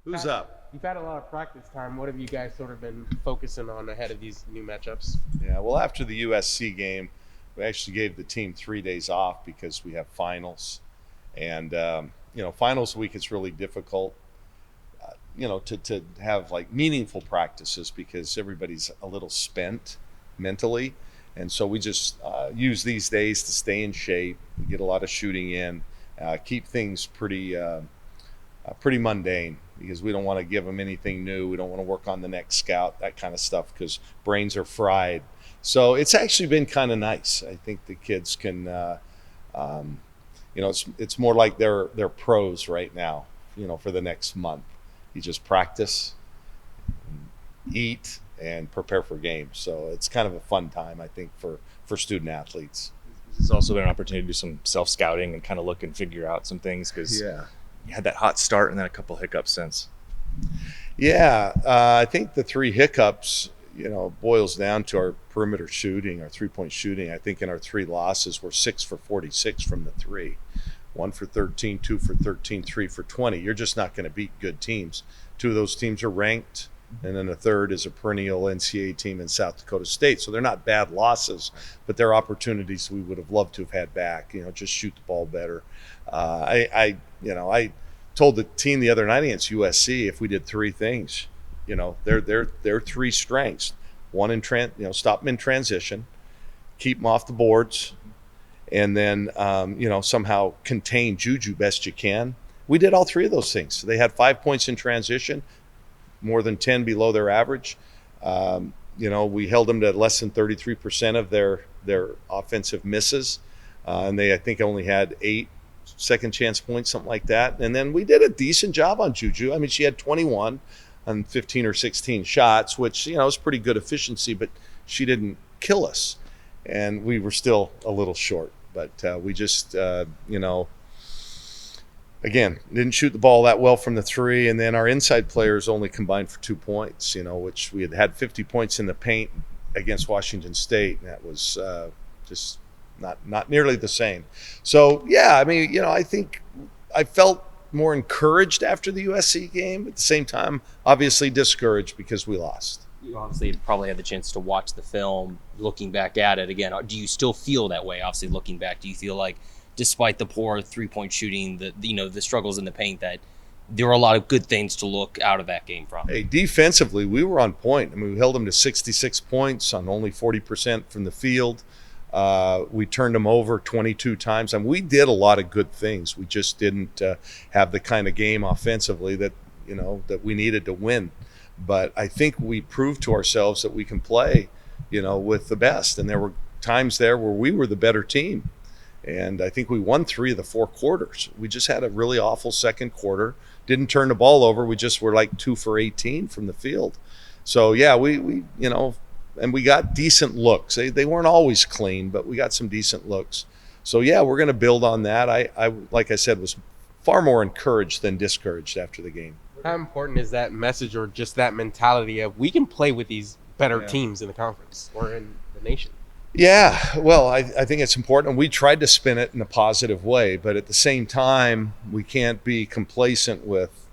Who's up? You've had a lot of practice time. What have you guys sort of been focusing on ahead of these new matchups? Yeah, well, after the USC game, we actually gave the team 3 days off because we have finals. And, finals week is really difficult, to have like meaningful practices because everybody's a little spent mentally. And so we just use these days to stay in shape, get a lot of shooting in, keep things pretty mundane because we don't want to give them anything new. We don't want to work on the next scout, that kind of stuff, because brains are fried. So it's actually been kind of nice. I think the kids can, it's more like they're pros right now, for the next month. You just practice, eat, and prepare for games. So it's kind of a fun time, I think, for student athletes. It's also been an opportunity to do some self-scouting and kind of look and figure out some things because you had that hot start and then a couple hiccups since. Yeah, I think the three hiccups, boils down to our perimeter shooting, our three-point shooting. I think in our three losses, we're 6 for 46 from the three. 1 for 13, 2 for 13, 3 for 20. You're just not going to beat good teams. Two of those teams are ranked, and then the third is a perennial NCAA team in South Dakota State. So they're not bad losses, but they're opportunities we would have loved to have had back. Just shoot the ball better. I told the team the other night against USC if we did three things, they're three strengths. One stop them in transition, keep them off the boards, and then somehow contain Juju best you can. We did all three of those things. So they had 5 points in transition, more than 10 below their average. We held them to less than 33% of their offensive misses, and they I think only had 8 second chance points, something like that. And then we did a decent job on Juju. I mean, she had 21 on 15 or 16 shots, which is pretty good efficiency, but she didn't kill us, and we were still a little short. But we just again, didn't shoot the ball that well from the three, and then our inside players only combined for 2 points, which we had 50 points in the paint against Washington State, and that was just not nearly the same. So, yeah, I mean, I think I felt more encouraged after the USC game. At the same time, obviously discouraged because we lost. You obviously probably had the chance to watch the film, looking back at it again. Do you still feel that way? Obviously, looking back, do you feel like, despite the poor three-point shooting, the struggles in the paint, that there were a lot of good things to look out of that game from? Hey, defensively, we were on point. I mean, we held them to 66 points on only 40% from the field. We turned them over 22 times. I mean, we did a lot of good things. We just didn't have the kind of game offensively that we needed to win. But I think we proved to ourselves that we can play, with the best. And there were times there where we were the better team. And I think we won 3 of the 4 quarters. We just had a really awful second quarter. Didn't turn the ball over. We just were like 2 for 18 from the field. So, yeah, we and we got decent looks. They weren't always clean, but we got some decent looks. So, yeah, we're going to build on that. I like I said, was far more encouraged than discouraged after the game. How important is that message or just that mentality of we can play with these better teams in the conference or in the nation? Yeah, well, I think it's important. We tried to spin it in a positive way, but at the same time, we can't be complacent with,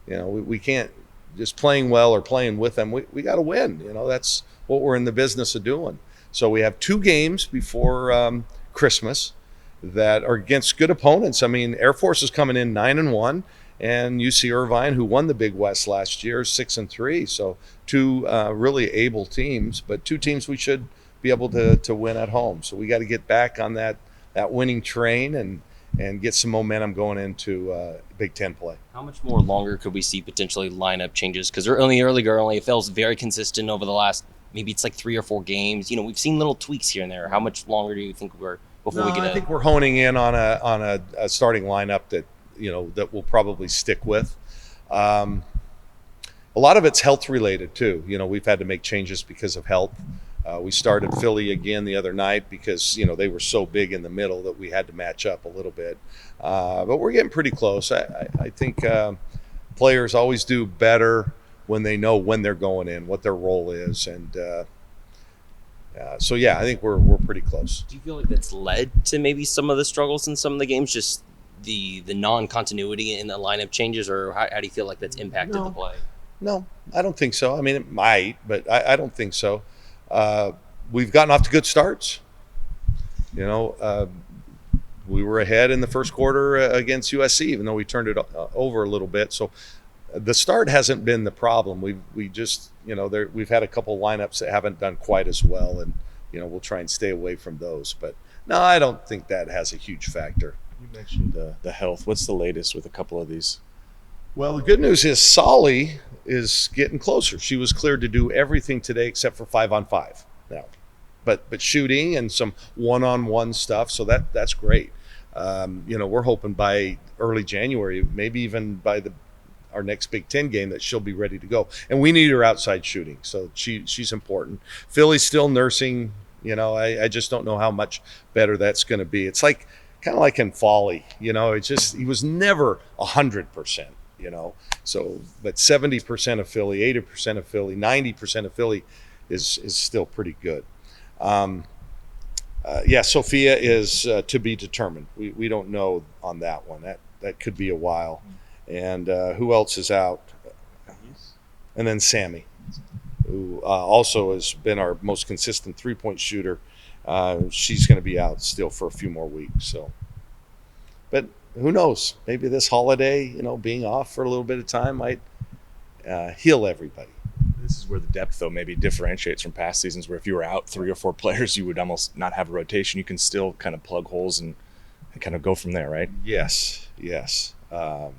we can't just playing well or playing with them. We got to win. That's what we're in the business of doing. So we have 2 games before Christmas that are against good opponents. I mean, Air Force is coming in 9-1. And UC Irvine, who won the Big West last year, 6-3. So 2 really able teams, but 2 teams we should be able to win at home. So we got to get back on that winning train and get some momentum going into Big Ten play. How much more longer could we see potentially lineup changes? Because early it feels very consistent over the last, maybe it's like 3 or 4 games. We've seen little tweaks here and there. How much longer do you think before we get? I think we're honing in on a starting lineup that we'll probably stick with. A lot of it's health related too. We've had to make changes because of health. We started Philly again the other night because they were so big in the middle that we had to match up a little bit. But we're getting pretty close. I think players always do better when they know when they're going in, what their role is, and so yeah, I think we're pretty close. Do you feel like that's led to maybe some of the struggles in some of the games? Just the non-continuity in the lineup changes, or how do you feel like that's impacted the play? No, I don't think so. I mean, it might, but I don't think so. We've gotten off to good starts. We were ahead in the first quarter against USC, even though we turned it over a little bit. So the start hasn't been the problem. We just, we've had a couple lineups that haven't done quite as well, and we'll try and stay away from those. But no, I don't think that has a huge factor. You mentioned the health. What's the latest with a couple of these? Well, the good news is Solly is getting closer. She was cleared to do everything today except for 5-on-5 now, but shooting and some one-on-one stuff. So that's great. We're hoping by early January, maybe even by our next Big Ten game, that she'll be ready to go. And we need her outside shooting, so she's important. Philly's still nursing. I just don't know how much better that's going to be. It's kind of like in Folly. It's just he was never 100%. So but 70% of Philly, 80% of Philly, 90% of Philly is still pretty good. Sophia is to be determined. We don't know on that one. That could be a while. And who else is out? And then Sammy, who also has been our most consistent three-point shooter. She's going to be out still for a few more weeks. So, but who knows? Maybe this holiday, being off for a little bit of time might heal everybody. This is where the depth, though, maybe differentiates from past seasons, where if you were out 3 or 4 players, you would almost not have a rotation. You can still kind of plug holes and kind of go from there, right? Yes. The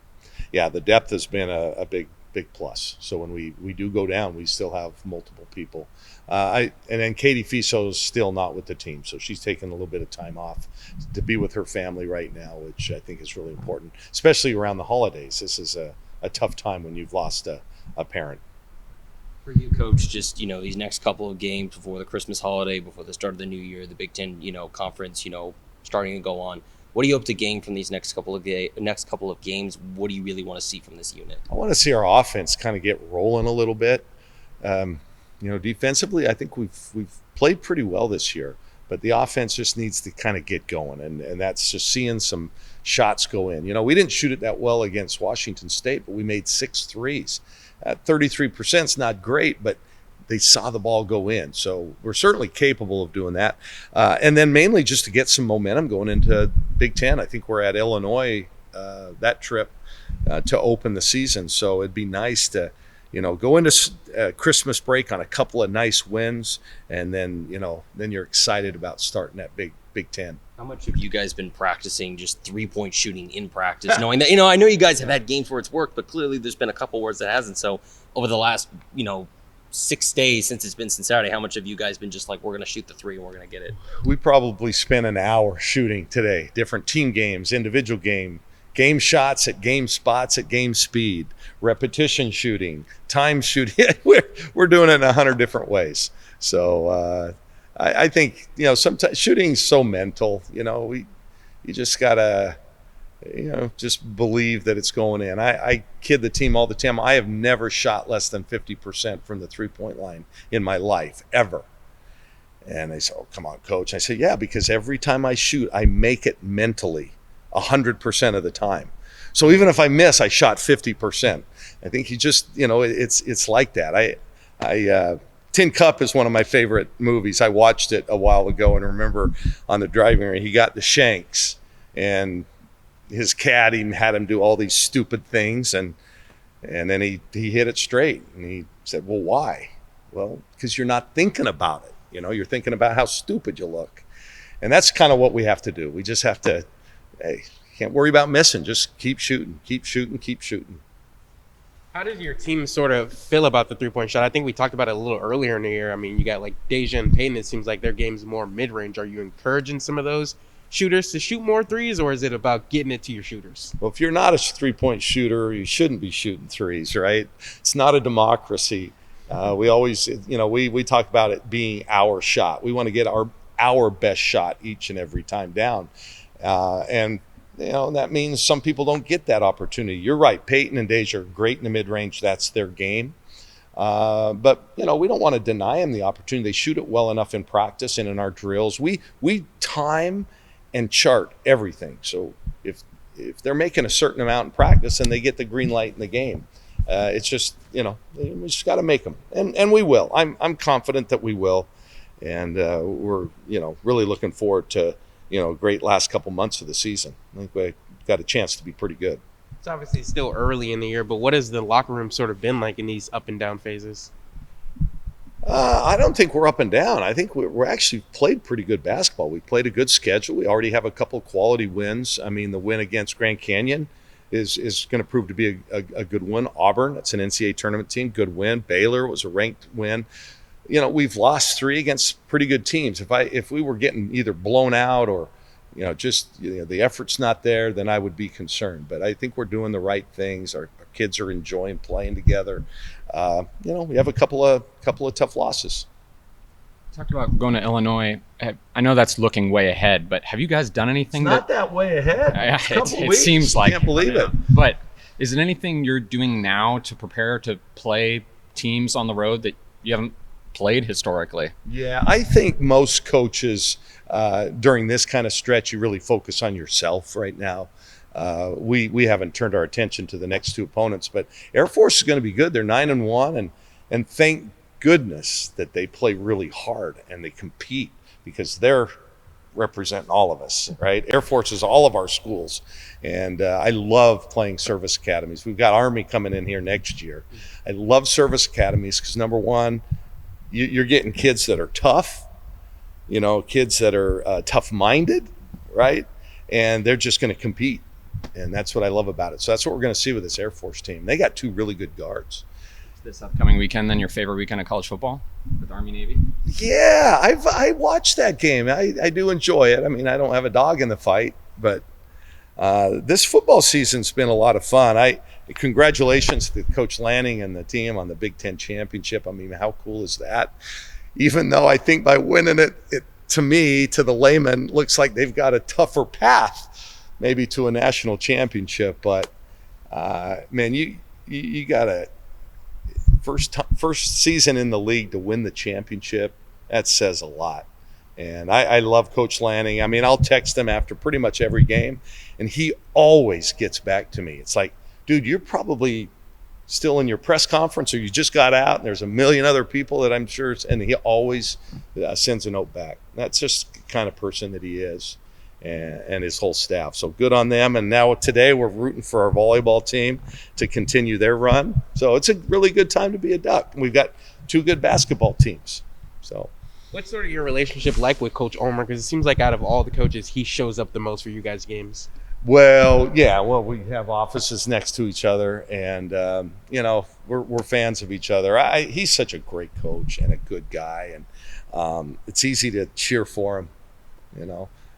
depth has been a big plus. So when we do go down, we still have multiple people. And then Katie Fiso's still not with the team, so she's taking a little bit of time off to be with her family right now, which I think is really important, especially around the holidays. This is a tough time when you've lost a parent. For you, Coach, just these next couple of games before the Christmas holiday, before the start of the new year, the Big Ten conference starting to go on. What do you hope to gain from these next couple of games? What do you really want to see from this unit? I want to see our offense kind of get rolling a little bit. Defensively, I think we've played pretty well this year, but the offense just needs to kind of get going, and that's just seeing some shots go in. We didn't shoot it that well against Washington State, but we made 6 threes. 33% is not great, but they saw the ball go in. So we're certainly capable of doing that. And then mainly just to get some momentum going into Big Ten. I think we're at Illinois that trip to open the season. So it'd be nice to, go into Christmas break on a couple of nice wins, and then, then you're excited about starting that Big Ten. How much have you guys been practicing just 3-point shooting in practice, knowing that, I know you guys have had games where it's worked, but clearly there's been a couple where it hasn't. So over the last, 6 days since it's been since Saturday, how much have you guys been just like, we're going to shoot the 3 and we're going to get it? We probably spent an hour shooting today, different team games, individual game shots at game spots at game speed, repetition shooting, time shooting. We're doing it in 100 different ways. So I think, sometimes shooting's so mental, you just gotta, just believe that it's going in. I kid the team all the time. I have never shot less than 50% from the 3-point line in my life, ever. And they say, "Oh, come on, Coach." I say, "Yeah, because every time I shoot, I make it mentally 100% of the time. So even if I miss, I shot 50%. I think you just, it's like that. Tin Cup is one of my favorite movies. I watched it a while ago and remember on the driving range, he got the shanks, and his caddy had him do all these stupid things, and then he hit it straight, and he said, "Well, why?" "Well, because you're not thinking about it. You're thinking about how stupid you look." And that's kind of what we have to do. We just have to, can't worry about missing. Just keep shooting. How does your team sort of feel about the 3-point shot? I think we talked about it a little earlier in the year. I mean, you got like Deja and Payton. It seems like their game's more mid-range. Are you encouraging some of those shooters to shoot more threes, or is it about getting it to your shooters? Well, if you're not a 3-point shooter, you shouldn't be shooting threes, right? It's not a democracy. We always, we talk about it being our shot. We want to get our best shot each and every time down. And that means some people don't get that opportunity. You're right. Peyton and Deja are great in the mid-range. That's their game. But, we don't want to deny them the opportunity. They shoot it well enough in practice and in our drills. We time and chart everything. So if if they're making a certain amount in practice and they get the green light in the game. It's just, we just got to make them, and we will. I'm confident that we will, and we're really looking forward to a great last couple months of the season. I think we got a chance to be pretty good. It's obviously still early in the year, but what has the locker room sort of been like in these up and down phases? I don't think we're up and down. I think we're actually played pretty good basketball. We played a good schedule. We already have a couple quality wins. I mean, the win against Grand Canyon is going to prove to be a good win. Auburn, that's an NCAA tournament team, good win. Baylor was a ranked win. We've lost 3 against pretty good teams. If we were getting either blown out or the effort's not there, then I would be concerned. But I think we're doing the right things. Our kids are enjoying playing together. We have a couple of tough losses. Talked about going to Illinois. I know that's looking way ahead, but have you guys done anything? It's not that way ahead. It seems like. Can't believe it. But is it anything you're doing now to prepare to play teams on the road that you haven't played historically? Yeah, I think most coaches during this kind of stretch, you really focus on yourself right now. We haven't turned our attention to the next 2 opponents, but Air Force is going to be good. They're 9-1, and thank goodness that they play really hard and they compete, because they're representing all of us, right? Air Force is all of our schools, and I love playing service academies. We've got Army coming in here next year. I love service academies because, number one, you're getting kids that are tough, kids that are tough-minded, right? And they're just going to compete. And that's what I love about it. So that's what we're going to see with this Air Force team. They got 2 really good guards. This upcoming weekend, then, your favorite weekend of college football with Army Navy? Yeah, I watched that game. I do enjoy it. I mean, I don't have a dog in the fight, but this football season's been a lot of fun. Congratulations to Coach Lanning and the team on the Big Ten championship. I mean, how cool is that? Even though I think by winning it to me, to the layman, looks like they've got a tougher path maybe to a national championship. But man, you got a first season in the league to win the championship. That says a lot. And I love Coach Lanning. I mean, I'll text him after pretty much every game, and he always gets back to me. It's like, dude, you're probably still in your press conference, or you just got out, and there's a million other people that I'm sure, and he always sends a note back. That's just the kind of person that he is, and his whole staff. So good on them. And now today we're rooting for our volleyball team to continue their run. So it's a really good time to be a Duck. We've got 2 good basketball teams. So what's sort of your relationship like with Coach Ulmer? Because it seems like out of all the coaches, he shows up the most for you guys' games. Well, yeah. Well, we have offices next to each other, and we're fans of each other. He's such a great coach and a good guy, and it's easy to cheer for him.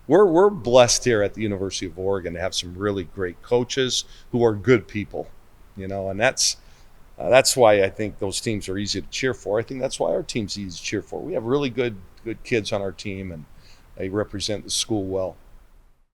We're blessed here at the University of Oregon to have some really great coaches who are good people, and that's why I think those teams are easy to cheer for. I think that's why our team's easy to cheer for. We have really good kids on our team, and they represent the school well.